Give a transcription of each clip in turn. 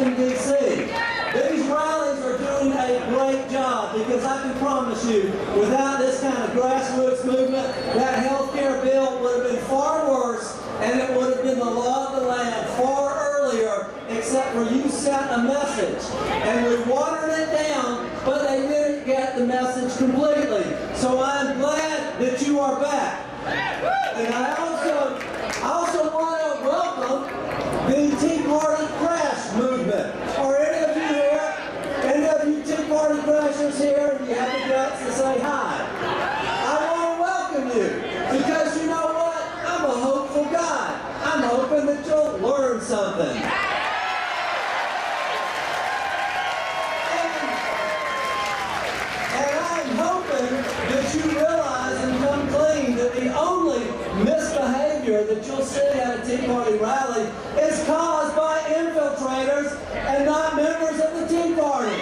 Washington, D.C. These rallies are doing a great job because I can promise you, without this kind of grassroots movement, that health care bill would have been far worse and it would have been the law of the land far earlier, except for you sent a message. And we watered it down, but they didn't get the message completely. So I'm glad that you are back. And I also want to welcome the Tea Party crash movement. Are any of you here? Any of you Tea Party crashers here? And you have the guts to say hi. I want to welcome you because you know what? I'm a hopeful guy. I'm hoping that you'll learn something. And I'm hoping that you realize and come clean that the only misbehavior that you'll see at a Tea Party rally is caused by infiltrators and not members of the Tea Party.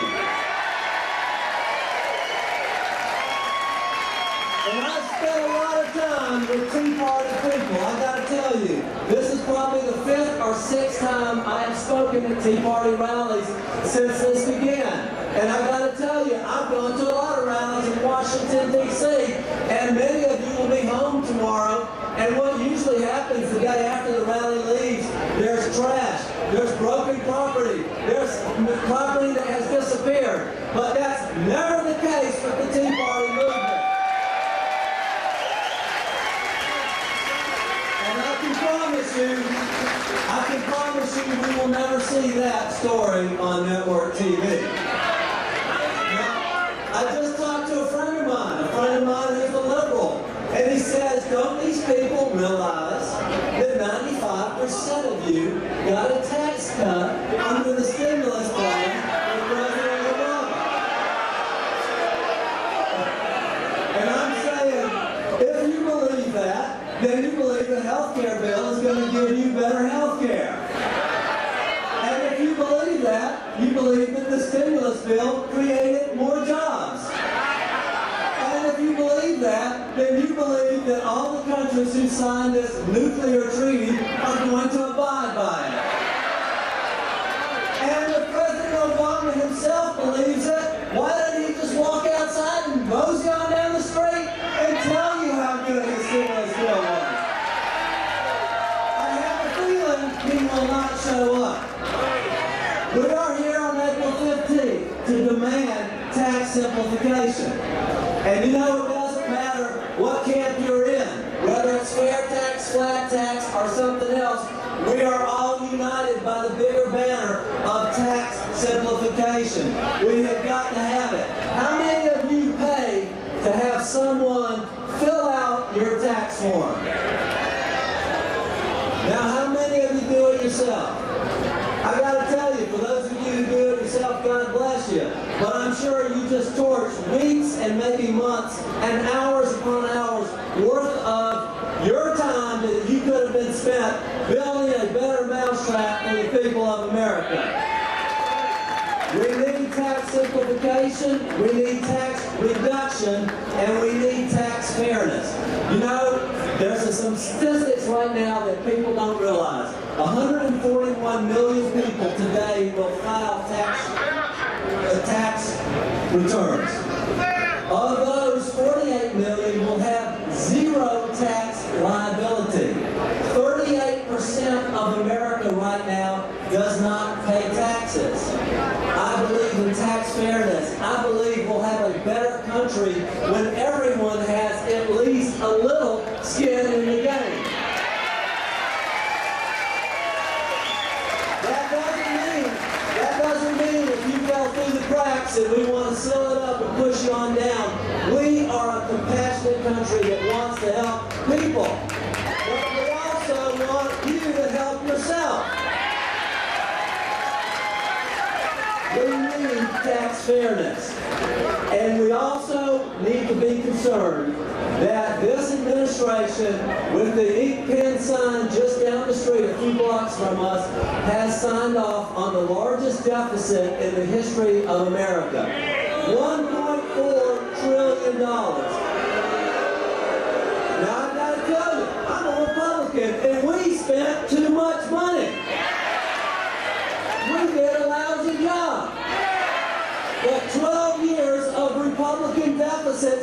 And I've spent a lot of time with Tea Party people. I got to tell you, this is probably the 5th or 6th time I have spoken at Tea Party rallies since this began. And I got to tell you, I've gone to a lot of rallies in Washington, D.C., and many of you will be home tomorrow. And what usually happens the day after the rally leaves, there's trash, there's broken property, there's property that has disappeared. But that's never the case with the Tea Party movement. And I can promise you we will never see that story on network TV. I just talked to a friend of mine who's a liberal, and he says, don't these people realize that 95% of you got a tax cut under the stimulus plan with President Obama? And I'm saying, if you believe that, then you believe the health care bill is going to give you better health care. And if you believe that, you believe that the stimulus bill created more jobs. And if you believe that, then you believe that all the countries who signed this nuclear treaty are going to abide by it. And if President Obama himself believes it, why doesn't he just walk outside and mosey on down the street and tell you how good his stimulus bill was? I have a feeling he will not show up. We are here on April 15th to demand tax simplification. And you know, it doesn't matter what camp you're in, whether it's fair tax, flat tax, or something else, we are all united by the bigger banner of tax simplification. We have got to have it. How many of you pay to have someone fill out your tax form? Now, how many of you do it yourself? I got to tell you, for those of you who do it yourself, God bless you. But I'm sure you just torch weeks and maybe months and hours upon hours worth of your time that you could have been spent building a better mousetrap for the people of America. We need tax simplification, we need tax reduction, and we need tax fairness. You know, there's some statistics right now that people don't realize. 141 million people today will file tax returns. Of those, 48 million will have zero tax liability. 38% of America right now does not pay taxes. I believe in tax fairness. I believe we'll have a better country when everyone has at least a little skin in the game. That doesn't mean if you fell through the cracks that we want to seal it up and push you on down. We are a compassionate country that wants to help people. But we also want you to help yourself. We need tax fairness. And we also need to be concerned that this administration, with the ink pen sign just down the street a few blocks from us, has signed off on the largest deficit in the history of America. $1.4 trillion. Now I've got to tell you, I'm a Republican and we spent too much money. We did a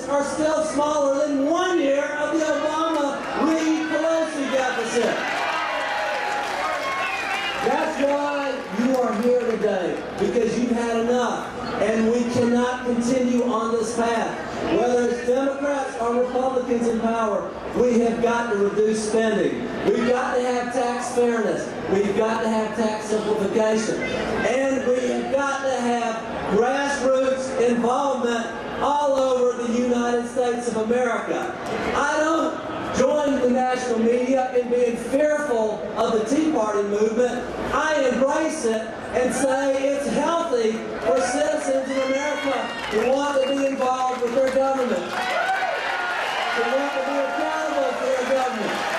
are still smaller than 1 year of the Obama-Reid-Pelosi deficit. That's why you are here today, because you've had enough, and we cannot continue on this path. Whether it's Democrats or Republicans in power, we have got to reduce spending. We've got to have tax fairness. We've got to have tax simplification. And we have got to have grassroots involvement all over the United States of America. I don't join the national media in being fearful of the Tea Party movement. I embrace it and say it's healthy for citizens in America to want to be involved with their government, to want to be accountable for their government.